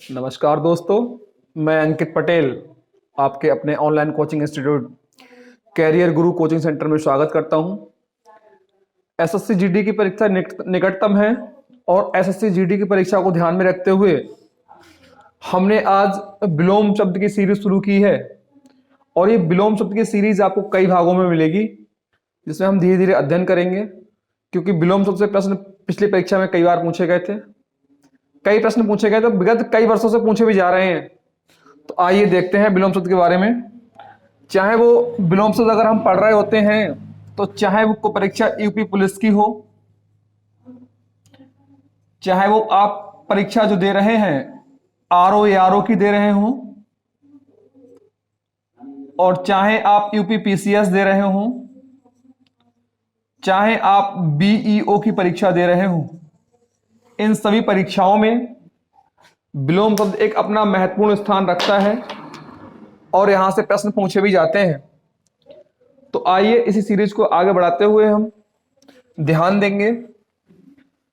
नमस्कार दोस्तों, मैं अंकित पटेल आपके अपने ऑनलाइन कोचिंग इंस्टीट्यूट कैरियर गुरु कोचिंग सेंटर में स्वागत करता हूं। एसएससी जीडी की परीक्षा निकटतम है और एसएससी जीडी की परीक्षा को ध्यान में रखते हुए हमने आज विलोम शब्द की सीरीज शुरू की है और ये विलोम शब्द की सीरीज आपको कई भागों में मिलेगी, जिसमें हम धीरे धीरे अध्ययन करेंगे। क्योंकि विलोम शब्द से प्रश्न पिछली परीक्षा में कई बार पूछे गए थे, कई प्रश्न पूछे गए, तो विगत कई वर्षों से पूछे भी जा रहे हैं। तो आइए देखते हैं विलोम शब्द के बारे में। चाहे वो विलोम शब्द अगर हम पढ़ रहे होते हैं, तो चाहे वो परीक्षा यूपी पुलिस की हो, चाहे वो आप परीक्षा जो दे रहे हैं आरओ या आरओ की दे रहे हो, और चाहे आप यूपी पीसीएस दे रहे हो, चाहे आप बीईओ की परीक्षा दे रहे हो, इन सभी परीक्षाओं में विलोम शब्द एक अपना महत्वपूर्ण स्थान रखता है और यहां से प्रश्न पूछे भी जाते हैं। तो आइए इसी सीरीज को आगे बढ़ाते हुए हम ध्यान देंगे।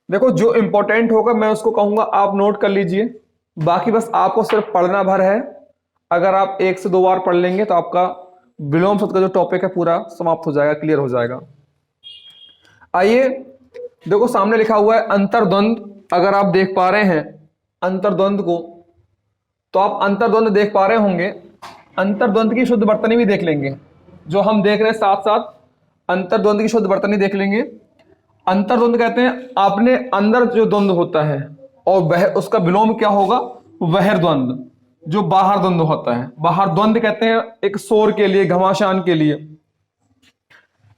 देखो, जो इंपॉर्टेंट होगा मैं उसको कहूंगा आप नोट कर लीजिए, बाकी बस आपको सिर्फ पढ़ना भर है। अगर आप 1 से 2 बार पढ़ लेंगे तो आपका विलोम शब्द का जो टॉपिक है पूरा समाप्त हो जाएगा, क्लियर हो जाएगा। आइए देखो, सामने लिखा हुआ है अंतर्द्वंद। अगर आप देख पा रहे हैं अंतर्द्वंद को, तो आप अंतर्द्वंद देख पा रहे होंगे। अंतर्द्वंद की शुद्ध वर्तनी भी देख लेंगे, जो हम देख रहे हैं साथ साथ अंतर्द्वंद की शुद्ध वर्तनी देख लेंगे। अंतर्द्वंद कहते हैं अपने अंदर जो द्वंद होता है, और वह उसका विलोम क्या होगा, बहिर्द्वंद, जो बाहर द्वंद होता है। बाहर द्वंद कहते हैं एक शोर के लिए, घमासान के लिए।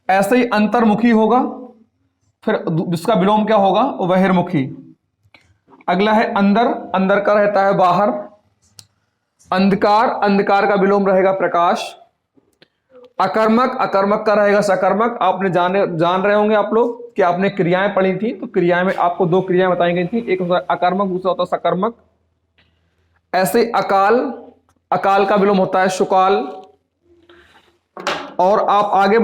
ऐसे ही अंतर्मुखी होगा, फिर जिसका विलोम क्या होगा, बहिर्मुखी। अगला है अंदर, अंदर का रहता है बाहर। अंधकार, अंधकार का विलोम रहेगा प्रकाश। अकर्मक, अकर्मक का रहेगा सकर्मक। आपने जान रहे होंगे आप लोग कि आपने क्रियाएं पढ़ी थी, तो क्रियाएं में आपको 2 क्रियाएं बताई गई थी, एक होता है अकर्मक, दूसरा होता है सकर्मक। ऐसे अकाल, अकाल का विलोम होता है शुकाल। और आप आगे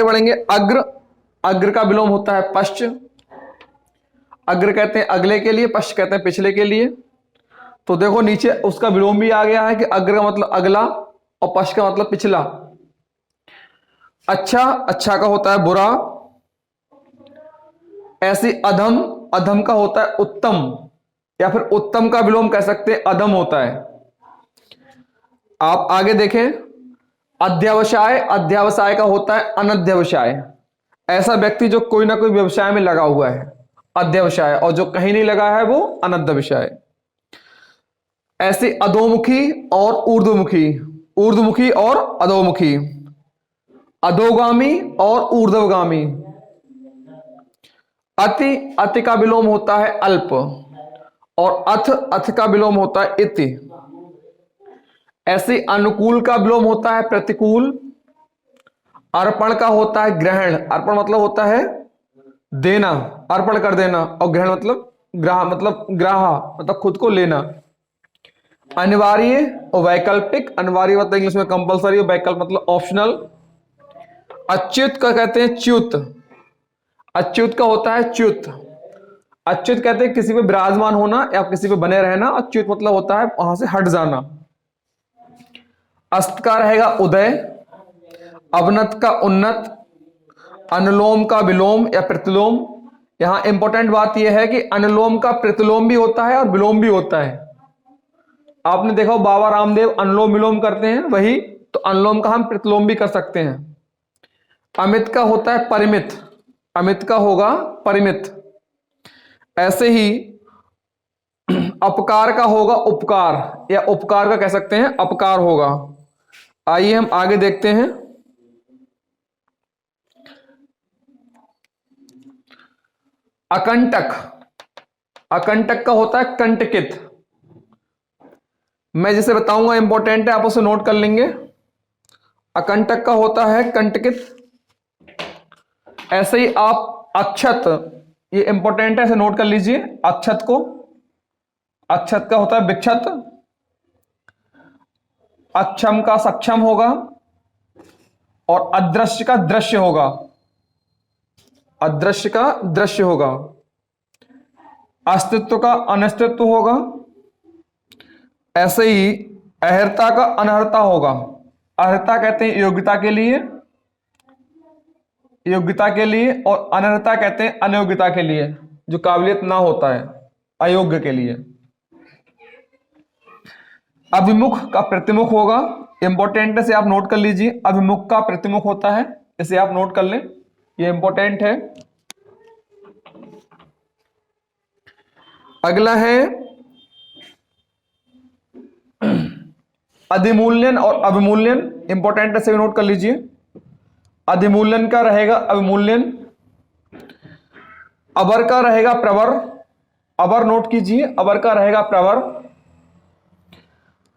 बढ़ेंगे, अग्र, अग्र का विलोम होता है पश्च। अग्र कहते हैं अगले के लिए, पश्च कहते हैं पिछले के लिए। तो देखो नीचे उसका विलोम भी आ गया है कि अग्र का मतलब अगला और पश्च का मतलब पिछला। अच्छा, अच्छा का होता है बुरा। ऐसे अधम, अधम का होता है उत्तम, या फिर उत्तम का विलोम कह सकते हैं अधम होता है। आप आगे देखें, अध्यवसाय, अध्यवसाय का होता है अनध्यवसाय। ऐसा व्यक्ति जो कोई ना कोई व्यवसाय में लगा हुआ है, अध्यवसाय, और जो कहीं नहीं लगा है वो अनध्यवसाय। ऐसे अधोमुखी और ऊर्ध्वमुखी, ऊर्ध्वमुखी और अधोमुखी। अधोगामी और ऊर्ध्वगामी। अति, अति का विलोम होता है अल्प, और अथ, अथ का विलोम होता है इति। ऐसे अनुकूल का विलोम होता है प्रतिकूल। अर्पण का होता है ग्रहण। अर्पण मतलब होता है देना, अर्पण कर देना, और ग्रहण मतलब ग्राह, मतलब ग्राहा, मतलब खुद को लेना। अनिवार्य और वैकल्पिक। अनिवार्य मतलब इंग्लिश में कंपलसरी, और वैकल्प मतलब ऑप्शनल। अच्युत का कहते हैं च्युत। अच्युत का होता है च्युत। अच्युत कहते हैं किसी पे विराजमान होना या किसी पे बने रहना। अच्युत मतलब होता है वहां से हट जाना। अस्त का रहेगा उदय। अवनत का उन्नत। अनुलोम का विलोम या प्रतिलोम। यहां इंपॉर्टेंट बात यह है कि अनुलोम का प्रतिलोम भी होता है और विलोम भी होता है। आपने देखा बाबा रामदेव अनुलोम विलोम करते हैं, वही तो अनुलोम का हम प्रतिलोम भी कर सकते हैं। अमित का होता है परिमित। अमित का होगा परिमित। ऐसे ही अपकार का होगा उपकार, या उपकार का कह सकते हैं अपकार होगा। आइए हम आगे देखते हैं। अकंटक, अकंटक का होता है कंटकित। मैं जिसे बताऊंगा इंपॉर्टेंट है, आप उसे नोट कर लेंगे। अकंटक का होता है कंटकित। ऐसे ही आप अक्षत, ये इंपॉर्टेंट है, इसे नोट कर लीजिए। अक्षत को, अक्षत का होता है विक्षत। अक्षम का सक्षम होगा, और अदृश्य का दृश्य होगा। अदृश्य का दृश्य होगा। अस्तित्व का अनिस्तित्व होगा, ऐसे ही अर्हता का अनर्हता होगा। अर्हता कहते हैं योग्यता के लिए, योग्यता के लिए, और अनर्हता कहते हैं अयोग्यता के लिए, जो काबिलियत ना होता है, अयोग्य के लिए। अभिमुख का प्रतिमुख होगा, इंपॉर्टेंट है, इसे आप नोट कर लीजिए। अभिमुख का प्रतिमुख होता है, इसे आप नोट कर लें, ये इंपॉर्टेंट है। अगला है अधिमूल्यन और अभिमूल्यन, इंपॉर्टेंट है, इसे नोट कर लीजिए। अधिमूल्यन का रहेगा अभिमूल्यन, अबर का रहेगा प्रवर, अबर नोट कीजिए, अबर का रहेगा प्रवर।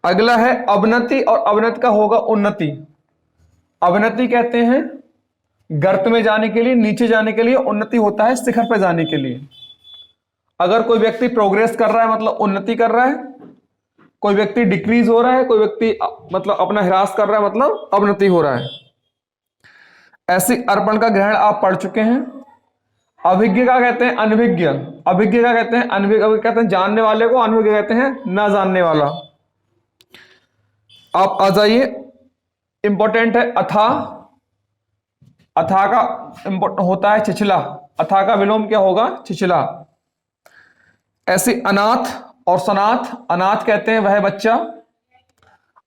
अगला है अवनति, और अवनति का होगा उन्नति। अवनति कहते हैं गर्त में जाने के लिए, नीचे जाने के लिए, उन्नति होता है शिखर पर जाने के लिए। अगर कोई व्यक्ति प्रोग्रेस कर रहा है मतलब उन्नति कर रहा है, कोई व्यक्ति डिक्रीज हो रहा है, कोई व्यक्ति मतलब अपना ह्रास कर रहा है मतलब अवनति हो रहा है। ऐसी अर्पण का ग्रहण आप पढ़ चुके हैं। अभिज्ञ का कहते हैं अनभिज्ञ, अभिज्ञ का कहते हैं अनभिज्ञ, कहते हैं जानने वाले को, अनभिज्ञ कहते हैं ना जानने वाला। आप आ जाइए, इंपॉर्टेंट है अथा, अथा का होता है छिछला, अथा का विलोम क्या होगा, छिछला। ऐसे अनाथ और सनाथ, अनाथ कहते हैं वह बच्चा,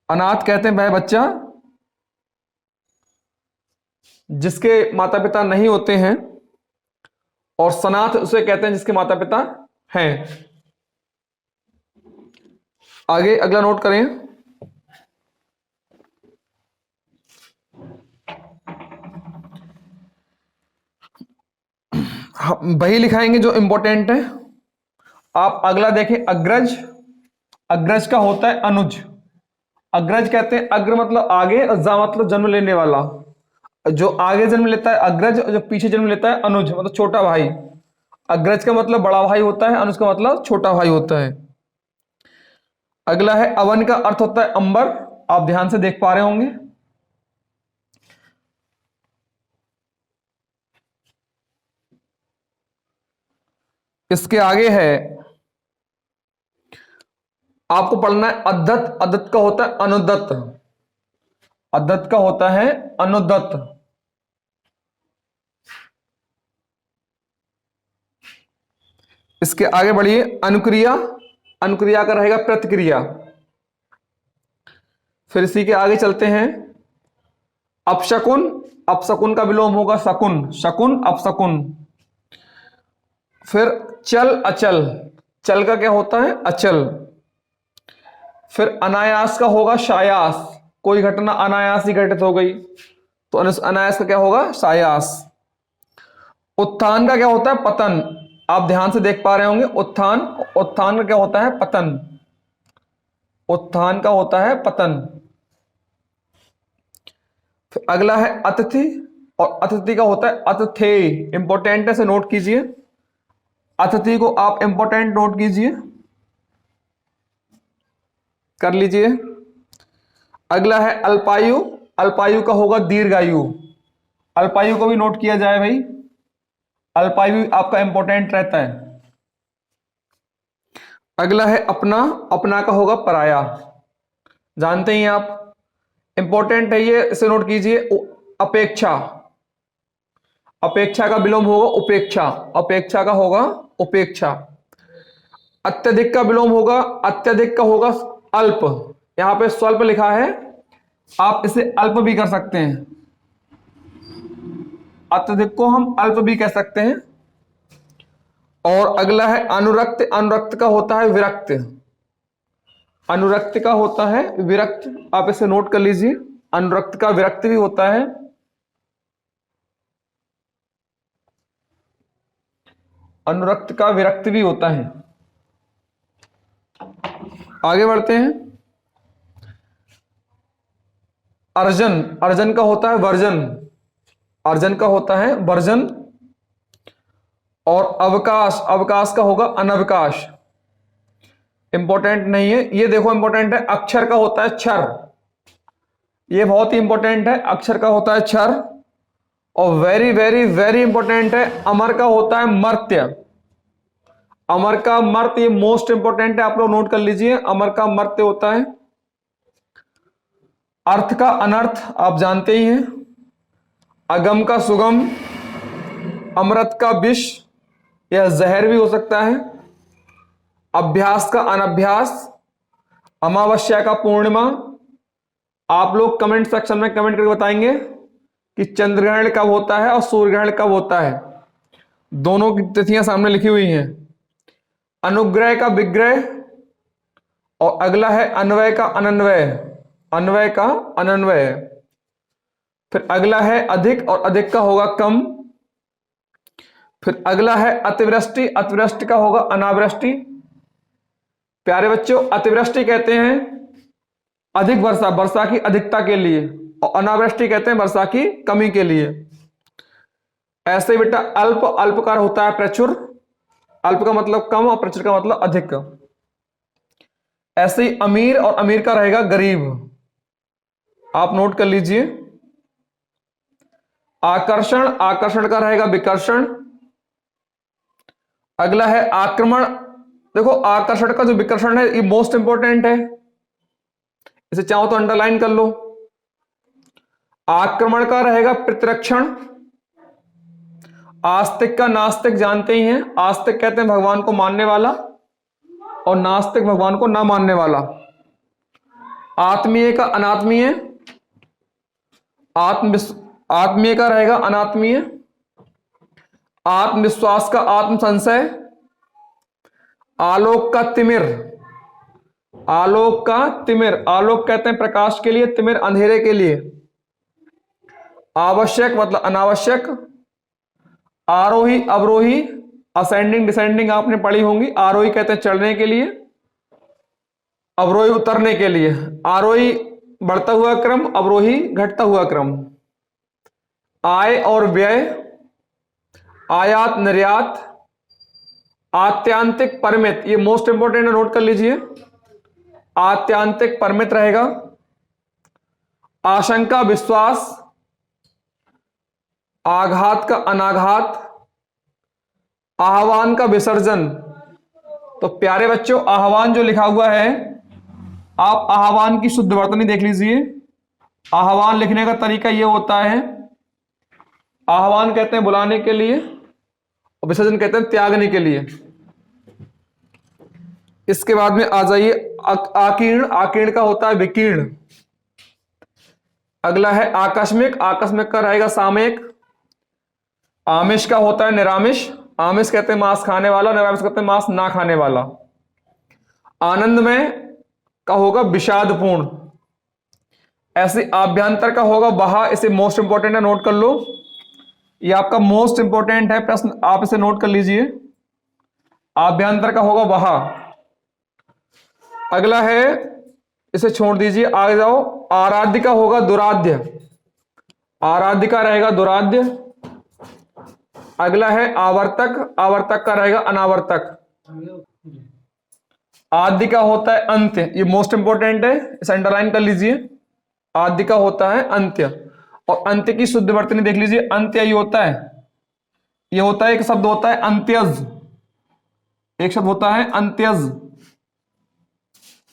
अनाथ कहते हैं वह बच्चा जिसके माता पिता नहीं होते हैं, और सनाथ उसे कहते हैं जिसके माता पिता हैं। आगे अगला नोट करें, वही लिखाएंगे जो इंपॉर्टेंट है। आप अगला देखें, अग्रज, अग्रज का होता है अनुज। अग्रज कहते हैं अग्र मतलब आगे, और जा मतलब जन्म लेने वाला। जो आगे जन्म लेता है अग्रज, और जो पीछे जन्म लेता है अनुज मतलब छोटा भाई। अग्रज का मतलब बड़ा भाई होता है, अनुज का मतलब छोटा भाई होता है। अगला है अवन, का अर्थ होता है अंबर, आप ध्यान से देख पा रहे होंगे। इसके आगे है, आपको पढ़ना है अद्धत, अद्धत का होता है अनुद्धत, अद्धत का होता है अनुद्धत। इसके आगे बढ़िए, अनुक्रिया, अनुक्रिया का रहेगा प्रतिक्रिया। फिर इसी के आगे चलते हैं, अपशकुन, अपशकुन का विलोम होगा शकुन, शकुन अपशकुन। फिर चल अचल, चल का क्या होता है अचल। फिर अनायास का होगा शायास, कोई घटना अनायास ही घटित हो गई तो अनायास का क्या होगा शायास। उत्थान का क्या होता है पतन, आप ध्यान से देख पा रहे होंगे, उत्थान, उत्थान का क्या होता है पतन, उत्थान का होता है पतन। फिर अगला है अतिथि, और अतिथि का होता है अतिथेय, इंपॉर्टेंट है, से नोट कीजिए। अतिथि को आप इंपॉर्टेंट नोट कीजिए, कर लीजिए। अगला है अल्पायु, अल्पायु का होगा दीर्घायु, अल्पायु को भी नोट किया जाए भाई, अल्पायु आपका इंपॉर्टेंट रहता है। अगला है अपना, अपना का होगा पराया, जानते ही आप, इंपॉर्टेंट है ये, इसे नोट कीजिए। अपेक्षा, अपेक्षा का विलोम होगा उपेक्षा, अपेक्षा का होगा उपेक्षा। अत्यधिक का विलोम होगा, अत्यधिक का होगा अल्प, यहां पे स्वल्प लिखा है, आप इसे अल्प भी कर सकते हैं, अत्यधिक को हम अल्प भी कह सकते हैं। और अगला है अनुरक्त, अनुरक्त का होता है विरक्त, अनुरक्त का होता है विरक्त, आप इसे नोट कर लीजिए। अनुरक्त का विरक्त भी होता है। अनुरक्त का विरक्त भी होता है। आगे बढ़ते हैं, अर्जन, अर्जन का होता है वर्जन, अर्जन का होता है वर्जन। और अवकाश, अवकाश का होगा अनवकाश, इंपॉर्टेंट नहीं है ये, देखो इंपॉर्टेंट है। अक्षर का होता है क्षर, ये बहुत ही इंपॉर्टेंट है, अक्षर का होता है क्षर। और वेरी वेरी वेरी इंपॉर्टेंट है, अमर का होता है मर्त्य, अमर का मर्त, ये मोस्ट इंपोर्टेंट है, आप लोग नोट कर लीजिए। अमर का मर्त्य होता है। अर्थ का अनर्थ आप जानते ही हैं। अगम का सुगम, अमृत का विष, यह जहर भी हो सकता है। अभ्यास का अनभ्यास, अमावस्या का पूर्णिमा। आप लोग कमेंट सेक्शन में कमेंट करके बताएंगे कि चंद्र ग्रहण कब होता है और सूर्य ग्रहण कब होता है। दोनों की तिथियां सामने लिखी हुई हैं। अनुग्रह का विग्रह, और अगला है अन्वय का अनन्वय, अन्वय का अनन्वय। फिर अगला है अधिक, और अधिक का होगा कम। फिर अगला है अतिवृष्टि, अतिवृष्टि का होगा अनावृष्टि। प्यारे बच्चों, अतिवृष्टि कहते हैं अधिक वर्षा, वर्षा की अधिकता के लिए, और अनावृष्टि कहते हैं वर्षा की कमी के लिए। ऐसे ही बेटा अल्प, अल्प का होता है प्रचुर, अल्प का मतलब कम और प्रचुर का मतलब अधिक। ऐसे ही अमीर, और अमीर का रहेगा गरीब, आप नोट कर लीजिए। आकर्षण, आकर्षण का रहेगा विकर्षण। अगला है आक्रमण। देखो आकर्षण का जो विकर्षण है ये मोस्ट इंपोर्टेंट है, इसे चाहो तो अंडरलाइन कर लो। आक्रमण का रहेगा प्रतिरक्षण। आस्तिक का नास्तिक जानते ही हैं, आस्तिक कहते हैं भगवान को मानने वाला, और नास्तिक भगवान को ना मानने वाला। आत्मीय का अनात्मीय, आत्मीय का रहेगा अनात्मीय। आत्मविश्वास का आत्म संशय। आलोक का तिमिर, आलोक का तिमिर, आलोक कहते हैं प्रकाश के लिए, तिमिर अंधेरे के लिए। आवश्यक मतलब अनावश्यक। आरोही अवरोही, असेंडिंग डिसेंडिंग आपने पढ़ी होंगी। आरोही कहते हैं चढ़ने के लिए, अवरोही उतरने के लिए। आरोही बढ़ता हुआ क्रम, अवरोही घटता हुआ क्रम। आय और व्यय, आयात निर्यात। आत्यांतिक परिमित, ये मोस्ट इंपोर्टेंट है, नोट कर लीजिए। आत्यांतिक परिमित रहेगा। आशंका विश्वास। आघात का अनाघात। आह्वान का विसर्जन। तो प्यारे बच्चों आह्वान जो लिखा हुआ है, आप आह्वान की शुद्ध वर्तनी देख लीजिए। आह्वान लिखने का तरीका यह होता है, आह्वान कहते हैं बुलाने के लिए, और विसर्जन कहते हैं त्यागने के लिए। इसके बाद में आ जाइए आकीर्ण, आकीर्ण का होता है विकीर्ण। अगला है आकस्मिक, आकस्मिक का रहेगा सामयिक। आमिष का होता है निरामिष, आमिष कहते हैं मांस खाने वाला, निरामिष कहते हैं मांस ना खाने वाला। आनंदमय का होगा विषादपूर्ण। ऐसे आभ्यंतर का होगा बहा, इसे मोस्ट इंपोर्टेंट है, नोट कर लो। ये आपका मोस्ट इंपोर्टेंट है प्रश्न, आप इसे नोट कर लीजिए। आभ्यंतर का होगा बहा। अगला है, इसे छोड़ दीजिए, आगे जाओ। आराध्य का होगा दुराध्य, आराध्य का रहेगा दुराध्य। अगला है आवर्तक, आवर्तक का रहेगा अनावर्तक। आदि का होता है अंत्य, ये मोस्ट इंपोर्टेंट है, इसे अंडरलाइन कर लीजिए। आदि का होता है अंत्य, और अंत्य की शुद्ध वर्तनी देख लीजिए। अंत्य ये होता है, ये होता है एक शब्द होता है अंत्यज, एक शब्द होता है अंत्यज,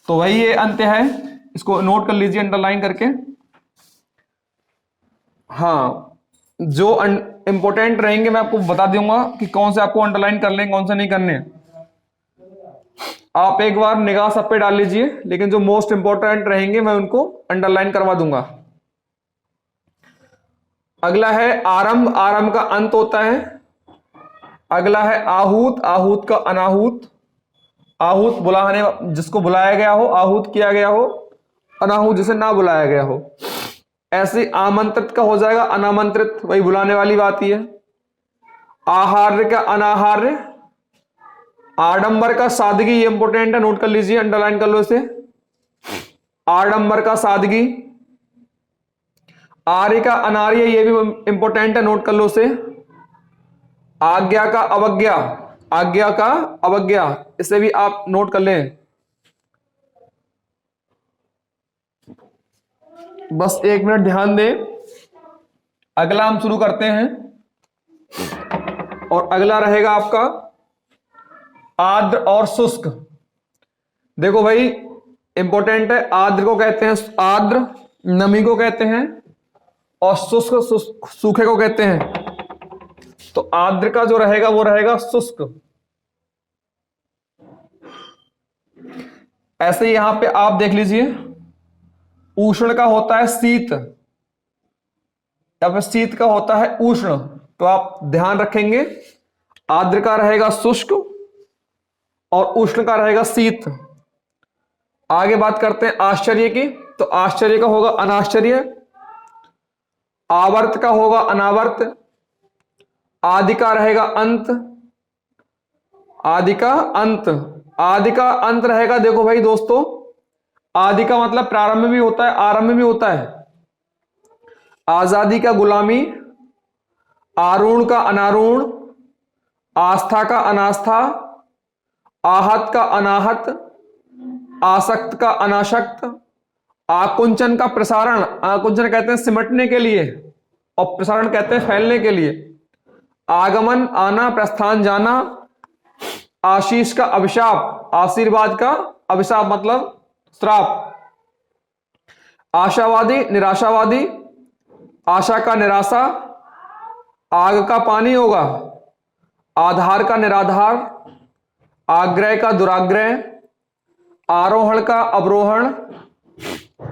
तो वही ये अंत्य है, इसको नोट कर लीजिए अंडरलाइन करके। हाँ, जो इंपोर्टेंट रहेंगे मैं आपको बता दूंगा कि कौन से आपको अंडरलाइन कर लें, कौन से नहीं करने। आप एक बार निगाह सब पे डाल लीजिए, लेकिन जो मोस्ट इंपोर्टेंट रहेंगे मैं उनको अंडरलाइन करवा दूंगा। अगला है आरंभ, आरंभ का अंत होता है। अगला है आहूत, आहूत का अनाहूत। आहूत बुलाने, जिसको बुलाया गया हो, आहूत किया गया हो। अनाहूत जिसे ना बुलाया गया हो। ऐसे आमंत्रित का हो जाएगा अनामंत्रित, वही बुलाने वाली बात ही है। आहार्य का अनाहार्य। आडंबर का सादगी, ये इंपोर्टेंट है, नोट कर लीजिए, अंडरलाइन कर लो इसे। आडंबर का सादगी। आर्य का अनार्य, ये भी इंपोर्टेंट है, नोट कर लो इसे। आज्ञा का अवज्ञा, आज्ञा का अवज्ञा, इसे भी आप नोट कर लें। बस एक मिनट ध्यान दें। अगला हम शुरू करते हैं, और अगला रहेगा आपका आर्द्र और शुष्क। देखो भाई इंपॉर्टेंट है, आर्द्र को कहते हैं आर्द्र, नमी को कहते हैं, और शुष्क सूखे को कहते हैं। तो आर्द्र का जो रहेगा वो रहेगा शुष्क। ऐसे यहां पे आप देख लीजिए, उष्ण का होता है शीत, या फिर शीत का होता है उष्ण। तो आप ध्यान रखेंगे, आर्द्र का रहेगा शुष्क और उष्ण का रहेगा शीत। आगे बात करते हैं आश्चर्य की। तो आश्चर्य का होगा अनाश्चर्य, आवर्त का होगा अनावर्त, आदि का रहेगा अंत, आदि का अंत। आदि का अंत रहेगा, देखो भाई दोस्तों, आदि का मतलब प्रारंभ भी होता है, आरंभ भी होता है। आजादी का गुलामी, आरूण का अनारूण, आस्था का अनास्था, आहत का अनाहत, आसक्त का अनासक्त, आकुंचन का प्रसारण, आकुंचन कहते हैं सिमटने के लिए और प्रसारण कहते हैं फैलने के लिए। आगमन आना, प्रस्थान जाना, आशीष का अभिशाप, आशीर्वाद का अभिशाप मतलब श्राप, आशावादी निराशावादी, आशा का निराशा, आग का पानी होगा, आधार का निराधार, आग्रह का दुराग्रह, आरोहण का अवरोहण,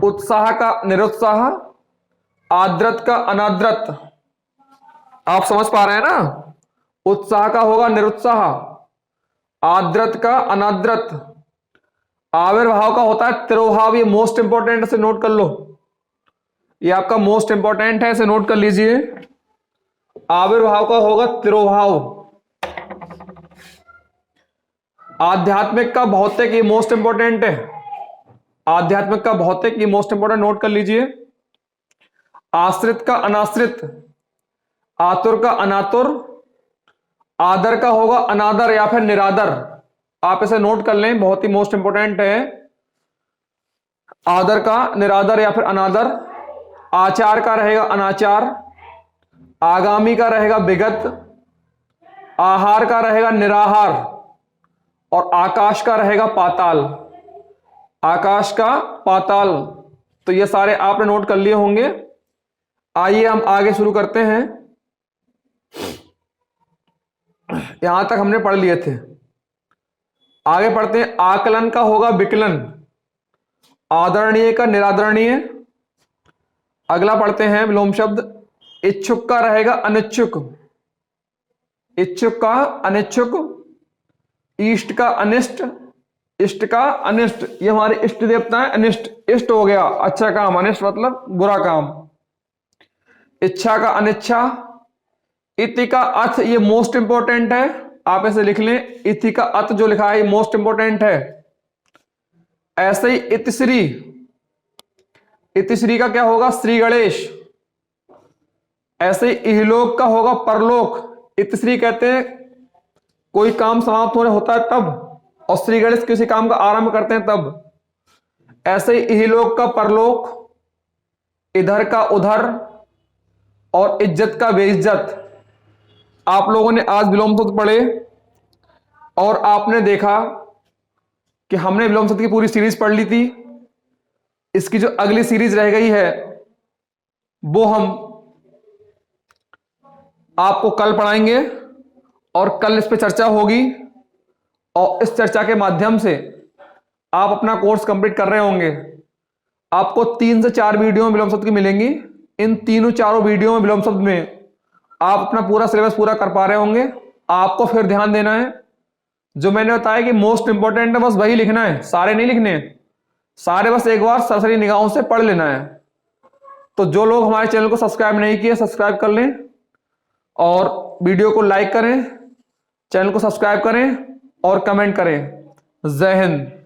उत्साह का निरुत्साह, आद्रत का अनाद्रत। आप समझ पा रहे हैं ना, उत्साह का होगा निरुत्साह, आद्रत का अनाद्रत। आविर्भाव का होता है तिरोभाव, ये मोस्ट इंपॉर्टेंट, से नोट कर लो, ये आपका मोस्ट इंपॉर्टेंट है, इसे नोट कर लीजिए। आविर्भाव का होगा तिरोभाव। आध्यात्मिक का भौतिक, ये मोस्ट इंपॉर्टेंट है, आध्यात्मिक का भौतिक, ये मोस्ट इंपॉर्टेंट, नोट कर लीजिए। आश्रित का अनाश्रित, आतुर का अनातुर, आदर का होगा अनादर या फिर निरादर। आप इसे नोट कर लें, बहुत ही मोस्ट इंपॉर्टेंट है, आदर का निरादर या फिर अनादर। आचार का रहेगा अनाचार, आगामी का रहेगा विगत, आहार का रहेगा निराहार, और आकाश का रहेगा पाताल, आकाश का पाताल। तो ये सारे आपने नोट कर लिए होंगे। आइए हम आगे शुरू करते हैं। यहां तक हमने पढ़ लिए थे, आगे पढ़ते हैं। आकलन का होगा विकलन, आदरणीय का निरादरणीय। अगला पढ़ते हैं विलोम शब्द। इच्छुक का रहेगा अनिच्छुक, इच्छुक का अनिच्छुक, इष्ट का अनिष्ट, इष्ट का अनिष्ट। ये हमारे इष्ट देवता है, अनिष्ट, इष्ट हो गया अच्छा काम, अनिष्ट मतलब बुरा काम। इच्छा का अनिच्छा, इति का अर्थ, ये मोस्ट इंपॉर्टेंट है, आप ऐसे लिख लें, इति का अर्थ जो लिखा है ये मोस्ट इंपॉर्टेंट है। ऐसे ही इतिश्री, इतिश्री का क्या होगा श्री गणेश। ऐसे ही इहलोक का होगा परलोक। इतिश्री कहते हैं कोई काम समाप्त होने होता है तब, और श्री गणेश किसी काम का आरंभ करते हैं तब। ऐसे ही इहलोक का परलोक, इधर का उधर, और इज्जत का बेइज्जत। आप लोगों ने आज विलोम शब्द पढ़े और आपने देखा कि हमने विलोम शब्द की पूरी सीरीज पढ़ ली थी। इसकी जो अगली सीरीज रह गई है वो हम आपको कल पढ़ाएंगे, और कल इस पे चर्चा होगी, और इस चर्चा के माध्यम से आप अपना कोर्स कंप्लीट कर रहे होंगे। आपको 3 से 4 वीडियो में विलोम शब्द की मिलेंगी। इन तीनों चारों वीडियो में विलोम शब्द में आप अपना पूरा सिलेबस पूरा कर पा रहे होंगे। आपको फिर ध्यान देना है, जो मैंने बताया कि मोस्ट इंपॉर्टेंट है, बस वही लिखना है, सारे नहीं लिखने, सारे बस एक बार सरसरी निगाहों से पढ़ लेना है। तो जो लोग हमारे चैनल को सब्सक्राइब नहीं किए, सब्सक्राइब कर लें, और वीडियो को लाइक करें, चैनल को सब्सक्राइब करें और कमेंट करें। जय हिंद।